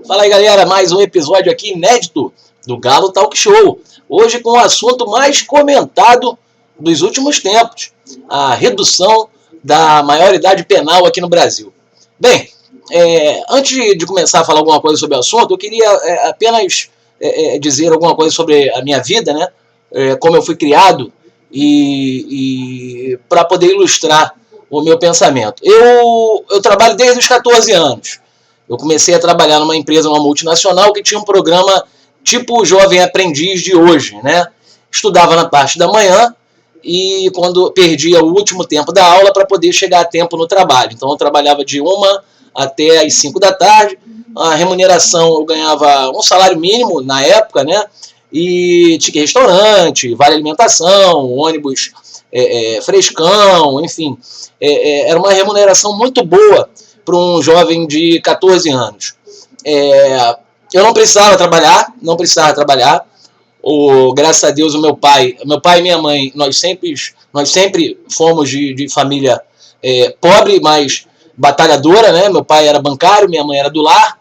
Fala aí, galera, mais um episódio aqui inédito do Galo Talk Show. Hoje com o assunto mais comentado dos últimos tempos, a redução da maioridade penal aqui no Brasil. Bem, antes de começar a falar alguma coisa sobre o assunto, eu queria apenas dizer alguma coisa sobre a minha vida, né? Como eu fui criado e para poder ilustrar o meu pensamento. Eu trabalho desde os 14 anos. Eu comecei a trabalhar numa empresa, numa multinacional, que tinha um programa tipo o Jovem Aprendiz de hoje, né? Estudava na parte da manhã e quando perdia o último tempo da aula para poder chegar a tempo no trabalho. Então eu trabalhava de 1 até as 5 da tarde. A remuneração eu ganhava um salário mínimo na época, né? E tinha restaurante, vale alimentação, ônibus frescão, enfim. Era uma remuneração muito boa para um jovem de 14 anos. Eu não precisava trabalhar. Graças a Deus, o meu pai e minha mãe, nós sempre fomos de família pobre, mas batalhadora, né? Meu pai era bancário, minha mãe era do lar,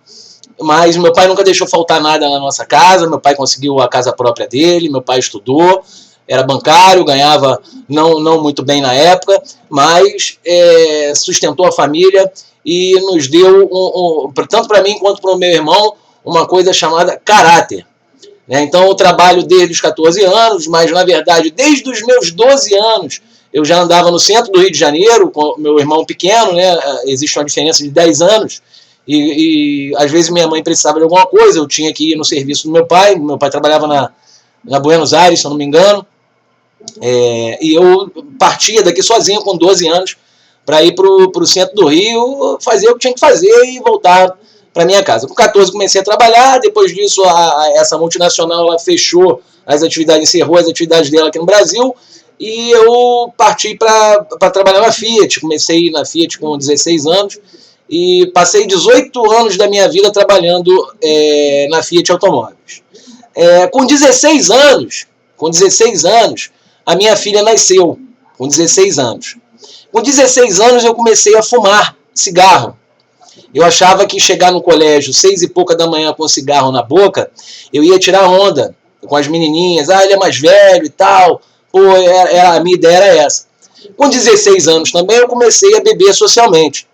mas meu pai nunca deixou faltar nada na nossa casa. Meu pai conseguiu a casa própria dele, meu pai estudou, era bancário, ganhava não muito bem na época, mas sustentou a família e nos deu, tanto para mim quanto para o meu irmão, uma coisa chamada caráter. Então eu trabalho desde os 14 anos, mas na verdade desde os meus 12 anos eu já andava no centro do Rio de Janeiro com meu irmão pequeno, né? Existe uma diferença de 10 anos e às vezes minha mãe precisava de alguma coisa, eu tinha que ir no serviço do meu pai trabalhava na Buenos Aires, se eu não me engano, e eu partia daqui sozinho com 12 anos para ir para o centro do Rio, fazer o que tinha que fazer e voltar para minha casa. Com 14 comecei a trabalhar, depois disso essa multinacional ela fechou as atividades, encerrou as atividades dela aqui no Brasil, e eu parti para trabalhar na Fiat. Comecei na Fiat com 16 anos e passei 18 anos da minha vida trabalhando na Fiat Automóveis. Com 16 anos, a minha filha nasceu, com 16 anos. Com 16 anos eu comecei a fumar cigarro. Eu achava que chegar no colégio 6 e pouca da manhã com cigarro na boca, eu ia tirar onda com as menininhas. Ele é mais velho e tal. A minha ideia era essa. Com 16 anos também eu comecei a beber socialmente.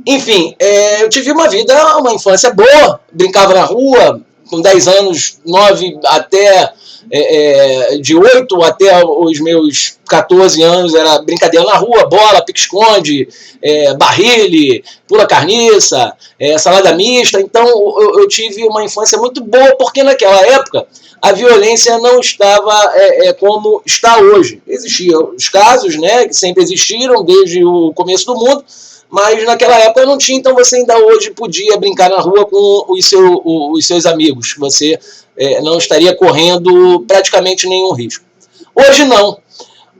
Enfim, eu tive uma infância boa, brincava na rua, com 10 anos, 9 até... de 8 até os meus 14 anos era brincadeira na rua, bola, pique-esconde, barrilhe, pula carniça, salada mista. Então eu tive uma infância muito boa, porque naquela época a violência não estava como está hoje. Existiam os casos, né, que sempre existiram desde o começo do mundo, mas naquela época não tinha. Então você ainda hoje podia brincar na rua com os seus amigos. Você não estaria correndo praticamente nenhum risco. Hoje não.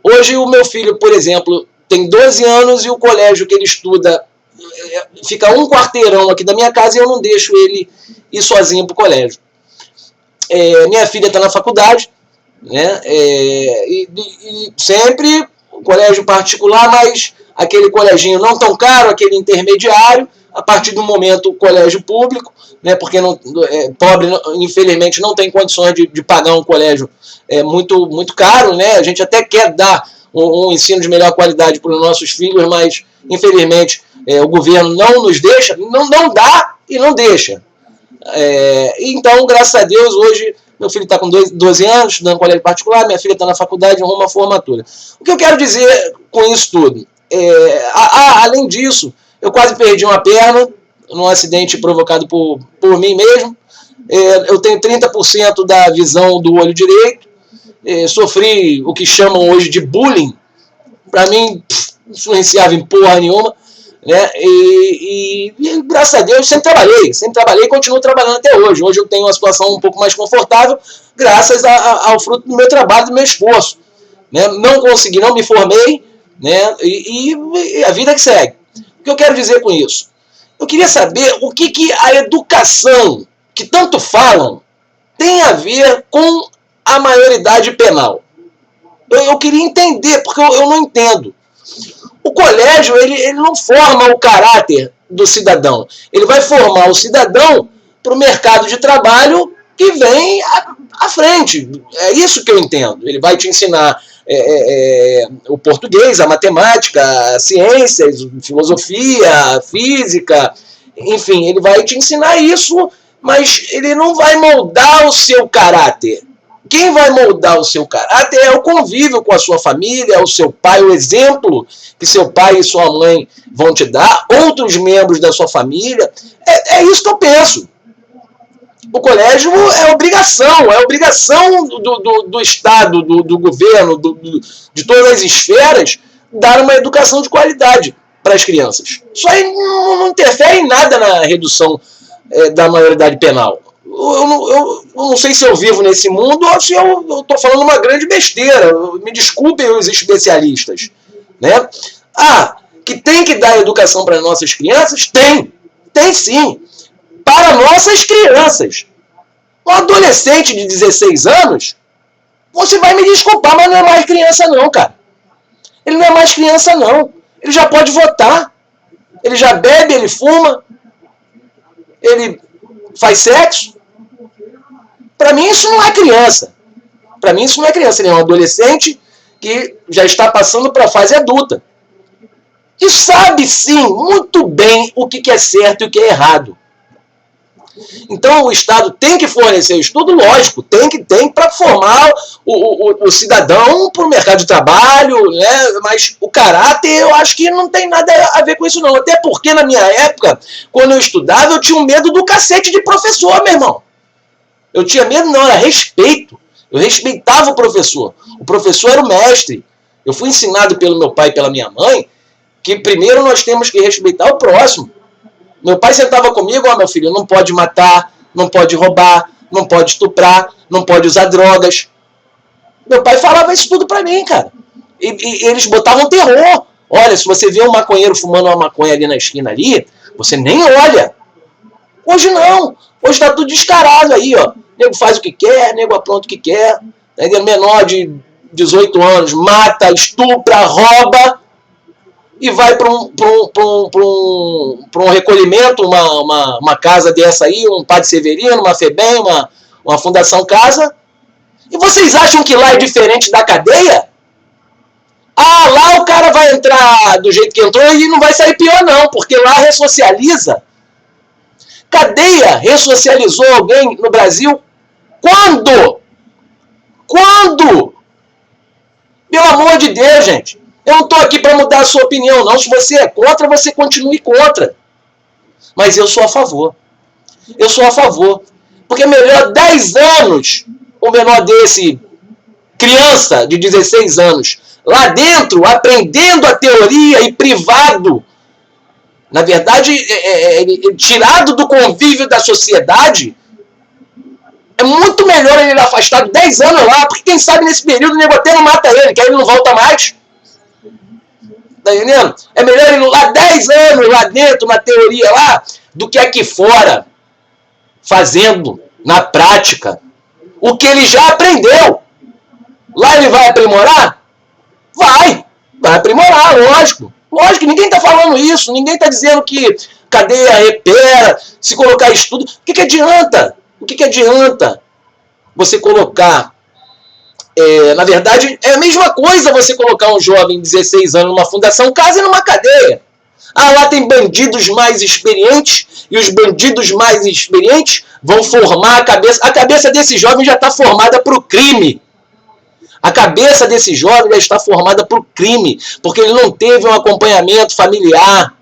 Hoje o meu filho, por exemplo, tem 12 anos e o colégio que ele estuda fica um quarteirão aqui da minha casa e eu não deixo ele ir sozinho para o colégio. Minha filha está na faculdade, né? E sempre colégio particular, mas aquele coleginho não tão caro, aquele intermediário. A partir do momento, o colégio público, né, porque pobre, infelizmente, não tem condições de pagar um colégio muito, muito caro, né? A gente até quer dar um ensino de melhor qualidade para os nossos filhos, mas, infelizmente, o governo não nos deixa, não dá e não deixa. Então, graças a Deus, hoje meu filho está com 12 anos, estudando em colégio particular, minha filha está na faculdade, rumo à formatura. O que eu quero dizer com isso tudo? Além disso, eu quase perdi uma perna num acidente provocado por mim mesmo. Eu tenho 30% da visão do olho direito. Sofri o que chamam hoje de bullying. Para mim, não influenciava em porra nenhuma. Né? E graças a Deus sempre trabalhei e continuo trabalhando até hoje. Hoje eu tenho uma situação um pouco mais confortável graças ao fruto do meu trabalho, do meu esforço. Né? Não consegui, não me formei, né? E a vida que segue. O que eu quero dizer com isso? Eu queria saber o que a educação, que tanto falam, tem a ver com a maioridade penal. Eu queria entender, porque eu não entendo. O colégio, ele não forma o caráter do cidadão. Ele vai formar o cidadão para o mercado de trabalho que vem à frente. É isso que eu entendo. Ele vai te ensinar o português, a matemática, as ciências, filosofia, física, enfim, ele vai te ensinar isso, mas ele não vai moldar o seu caráter. Quem vai moldar o seu caráter é o convívio com a sua família, é o seu pai, o exemplo que seu pai e sua mãe vão te dar, outros membros da sua família. É isso que eu penso. O colégio é obrigação do Estado, do governo, de todas as esferas, dar uma educação de qualidade para as crianças. Isso aí não interfere em nada na redução da maioridade penal. Eu não sei se eu vivo nesse mundo ou se eu estou falando uma grande besteira. Me desculpem os especialistas. Né? Que tem que dar educação para nossas crianças? Tem sim. Para nossas crianças. Um adolescente de 16 anos, você vai me desculpar, mas não é mais criança não, cara. Ele não é mais criança não. Ele já pode votar. Ele já bebe, ele fuma. Ele faz sexo. Para mim isso não é criança. Para mim isso não é criança. Ele é um adolescente que já está passando para a fase adulta. E sabe sim, muito bem o que é certo e o que é errado. Então o Estado tem que fornecer o estudo, lógico, tem para formar o cidadão para o mercado de trabalho, né? Mas o caráter eu acho que não tem nada a ver com isso não. Até porque na minha época, quando eu estudava, eu tinha um medo do cacete de professor, meu irmão. Eu tinha medo não, era respeito. Eu respeitava o professor. O professor era o mestre. Eu fui ensinado pelo meu pai e pela minha mãe que primeiro nós temos que respeitar o próximo. Meu pai sentava comigo, meu filho, não pode matar, não pode roubar, não pode estuprar, não pode usar drogas. Meu pai falava isso tudo pra mim, cara. E eles botavam terror. Olha, se você vê um maconheiro fumando uma maconha ali na esquina ali, você nem olha. Hoje não. Hoje tá tudo descarado aí, ó. Nego faz o que quer, nego apronta o que quer. Menor de 18 anos mata, estupra, rouba e vai para um recolhimento, uma casa dessa aí, um Padre Severino, uma FEBEM, uma Fundação Casa. E vocês acham que lá é diferente da cadeia? Lá o cara vai entrar do jeito que entrou e não vai sair pior não, porque lá ressocializa. Cadeia ressocializou alguém no Brasil? Quando? Quando? Pelo amor de Deus, gente. Eu não estou aqui para mudar a sua opinião, não. Se você é contra, você continue contra. Mas eu sou a favor. Eu sou a favor. Porque é melhor 10 anos o menor desse, criança de 16 anos, lá dentro, aprendendo a teoria e privado, na verdade, tirado do convívio da sociedade, é muito melhor ele afastado 10 anos lá, porque quem sabe nesse período o nego até não mata ele, que aí ele não volta mais. Tá entendendo? É melhor ele lá 10 anos lá dentro, na teoria lá, do que aqui fora, fazendo na prática o que ele já aprendeu. Lá ele vai aprimorar? Vai aprimorar, lógico. Lógico, ninguém está falando isso, ninguém está dizendo que cadeia repera, se colocar estudo. O que adianta? O que adianta você colocar? Na verdade, é a mesma coisa você colocar um jovem de 16 anos numa fundação casa e numa cadeia. Lá tem bandidos mais experientes e os bandidos mais experientes vão formar a cabeça. A cabeça desse jovem já está formada para o crime. A cabeça desse jovem já está formada para o crime, porque ele não teve um acompanhamento familiar.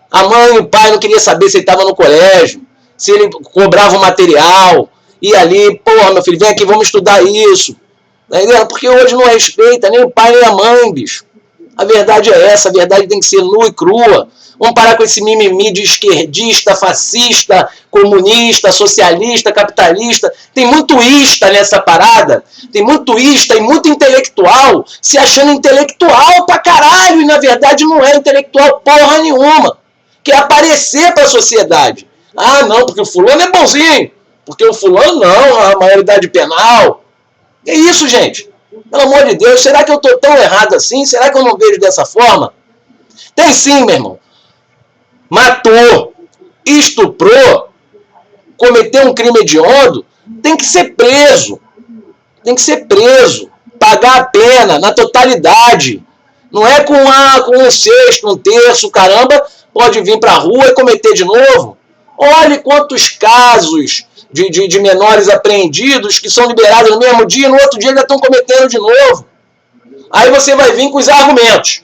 A mãe e o pai não queriam saber se ele estava no colégio, se ele cobrava o material, e ali, porra, meu filho, vem aqui, vamos estudar isso. Porque hoje não respeita nem o pai nem a mãe, bicho. A verdade é essa, a verdade tem que ser nua e crua. Vamos parar com esse mimimi de esquerdista, fascista, comunista, socialista, capitalista. Tem muito ista nessa parada. Tem muito ista e muito intelectual se achando intelectual pra caralho. E na verdade não é intelectual porra nenhuma. Quer aparecer pra sociedade. Não, porque o fulano é bonzinho. Porque o fulano não, a maioridade penal. É isso, gente. Pelo amor de Deus, será que eu tô tão errado assim? Será que eu não vejo dessa forma? Tem sim, meu irmão. Matou, estuprou, cometeu um crime hediondo, tem que ser preso. Tem que ser preso. Pagar a pena na totalidade. Não é com um sexto, um terço, caramba, pode vir para a rua e cometer de novo. Olhe quantos casos de menores apreendidos que são liberados no mesmo dia e no outro dia já estão cometendo de novo. Aí você vai vir com os argumentos.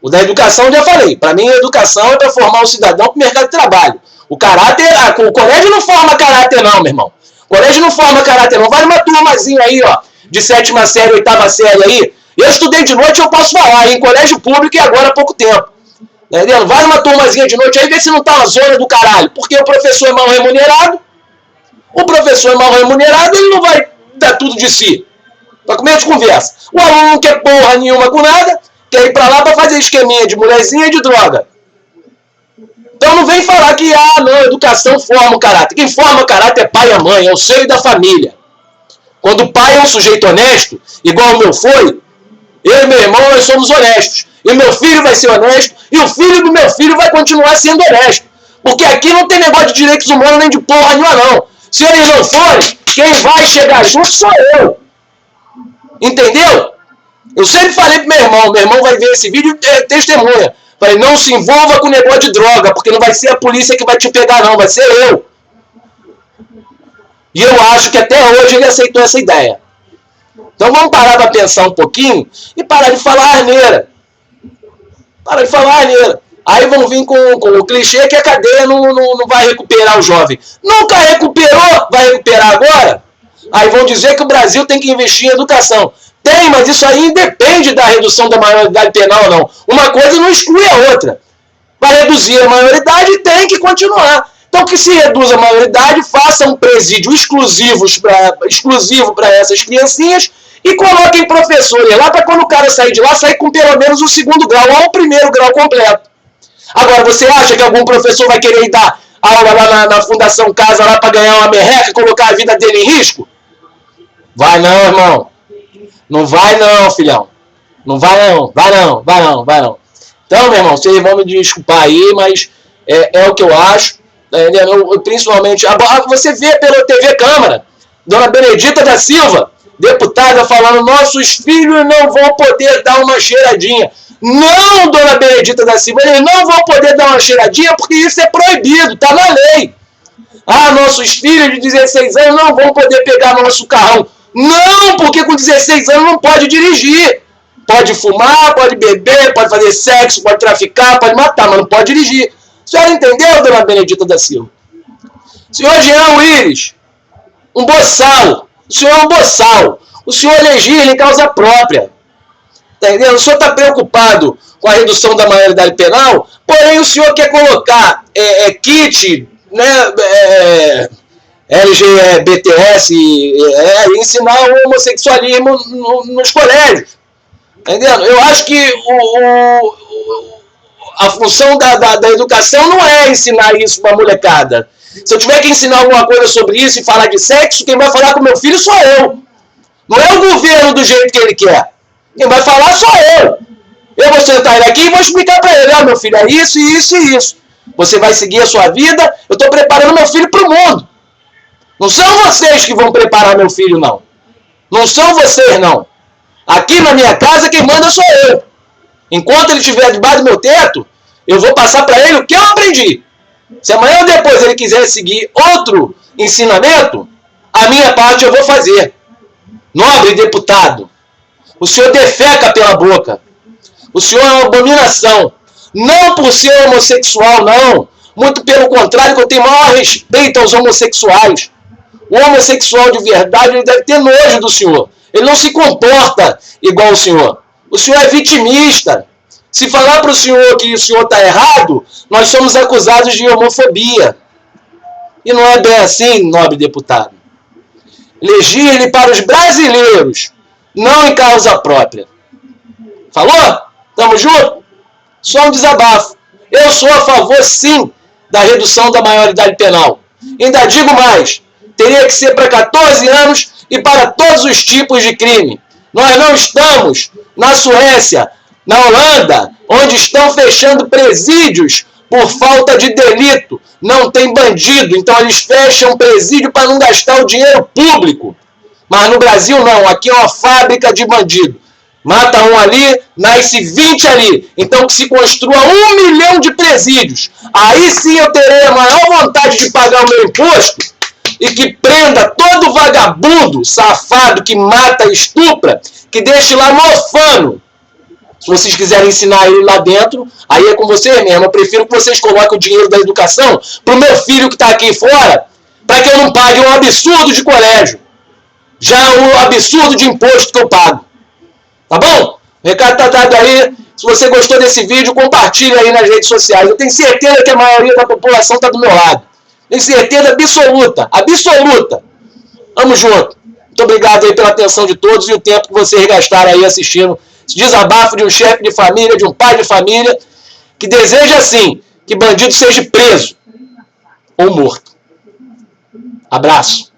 O da educação eu já falei. Para mim, a educação é para formar o cidadão para o mercado de trabalho. O caráter, o colégio não forma caráter não, meu irmão. O colégio não forma caráter não. Vai numa turmazinha aí, ó, de 7ª série, 8ª série aí. Eu estudei de noite, eu posso falar, em colégio público e agora há pouco tempo. Tá entendendo? Vai numa turmazinha de noite aí, vê se não tá uma zona do caralho. Porque o professor é mal remunerado. O professor é mal remunerado, ele não vai dar tudo de si. Pra comer de conversa. O aluno não quer porra nenhuma com nada, quer ir pra lá pra fazer esqueminha de mulherzinha e de droga. Então não vem falar que, não, a educação forma o caráter. Quem forma o caráter é pai e a mãe, é o seio da família. Quando o pai é um sujeito honesto, igual o meu foi, eu e meu irmão, nós somos honestos. E o meu filho vai ser honesto, e o filho do meu filho vai continuar sendo honesto. Porque aqui não tem negócio de direitos humanos nem de porra nenhuma, não. Se eles não forem, quem vai chegar junto sou eu. Entendeu? Eu sempre falei pro meu irmão vai ver esse vídeo e testemunha. Falei, não se envolva com negócio de droga, porque não vai ser a polícia que vai te pegar, não, vai ser eu. E eu acho que até hoje ele aceitou essa ideia. Então vamos parar para pensar um pouquinho e parar de falar asneira. Para de falar asneira. Aí vão vir com o clichê que a cadeia não vai recuperar o jovem. Nunca recuperou, vai recuperar agora? Aí vão dizer que o Brasil tem que investir em educação. Tem, mas isso aí independe da redução da maioridade penal ou não. Uma coisa não exclui a outra. Para reduzir a maioridade tem que continuar. Então que se reduza a maioridade, faça um presídio exclusivo para essas criancinhas e coloquem professores lá para quando o cara sair de lá, sair com pelo menos o 2º grau ou o 1º grau completo. Agora, você acha que algum professor vai querer ir dar aula lá na Fundação Casa lá para ganhar uma merreca e colocar a vida dele em risco? Vai não, irmão. Não vai não, filhão. Não vai não, vai não, vai não, vai não. Então, meu irmão, vocês vão me desculpar aí, mas é o que eu acho. Principalmente, você vê pela TV Câmara, Dona Benedita da Silva, deputada, falando, nossos filhos não vão poder dar uma cheiradinha. Não, Dona Benedita da Silva, eles não vão poder dar uma cheiradinha porque isso é proibido, está na lei. Nossos filhos de 16 anos não vão poder pegar nosso carrão. Não, porque com 16 anos não pode dirigir. Pode fumar, pode beber, pode fazer sexo, pode traficar, pode matar, mas não pode dirigir. A senhora entendeu, Dona Benedita da Silva? Senhor Jean Willis, um boçal. O senhor é um boçal. O senhor legisla em causa própria. Tá entendendo? O senhor está preocupado com a redução da maioridade penal, porém o senhor quer colocar kit, né, LGBTS, ensinar o homossexualismo nos colégios. Tá entendendo? Eu acho que a função da educação não é ensinar isso para a molecada. Se eu tiver que ensinar alguma coisa sobre isso e falar de sexo, quem vai falar com meu filho sou eu. Não é o governo do jeito que ele quer. Quem vai falar sou eu. Eu vou sentar ele aqui e vou explicar para ele, meu filho, é isso, isso e isso. Você vai seguir a sua vida, eu estou preparando meu filho para o mundo. Não são vocês que vão preparar meu filho, não. Não são vocês, não. Aqui na minha casa, quem manda sou eu. Enquanto ele estiver debaixo do meu teto, eu vou passar para ele o que eu aprendi. Se amanhã ou depois ele quiser seguir outro ensinamento, a minha parte eu vou fazer. Nobre deputado, o senhor defeca pela boca. O senhor é uma abominação. Não por ser homossexual, não. Muito pelo contrário, que eu tenho maior respeito aos homossexuais. O homossexual de verdade, ele deve ter nojo do senhor. Ele não se comporta igual o senhor. O senhor é vitimista. Se falar para o senhor que o senhor está errado, nós somos acusados de homofobia. E não é bem assim, nobre deputado. Legisle para os brasileiros, não em causa própria. Falou? Tamo junto? Só um desabafo. Eu sou a favor, sim, da redução da maioridade penal. Ainda digo mais, teria que ser para 14 anos e para todos os tipos de crime. Nós não estamos na Suécia, Na Holanda, onde estão fechando presídios por falta de delito, não tem bandido, então eles fecham presídio para não gastar o dinheiro público. Mas no Brasil não, aqui é uma fábrica de bandido. Mata um ali, nasce 20 ali. Então que se construa 1 milhão de presídios. Aí sim eu terei a maior vontade de pagar o meu imposto e que prenda todo vagabundo, safado, que mata e estupra, que deixe lá mofando. Se vocês quiserem ensinar ele lá dentro, aí é com vocês mesmo. Eu prefiro que vocês coloquem o dinheiro da educação pro meu filho que está aqui fora, para que eu não pague um absurdo de colégio. Já o absurdo de imposto que eu pago. Tá bom? O recado tá dado aí. Se você gostou desse vídeo, compartilha aí nas redes sociais. Eu tenho certeza que a maioria da população tá do meu lado. Tenho certeza absoluta. Absoluta. Tamo junto. Muito obrigado aí pela atenção de todos e o tempo que vocês gastaram aí assistindo esse desabafo de um chefe de família, de um pai de família, que deseja, sim, que bandido seja preso ou morto. Abraço.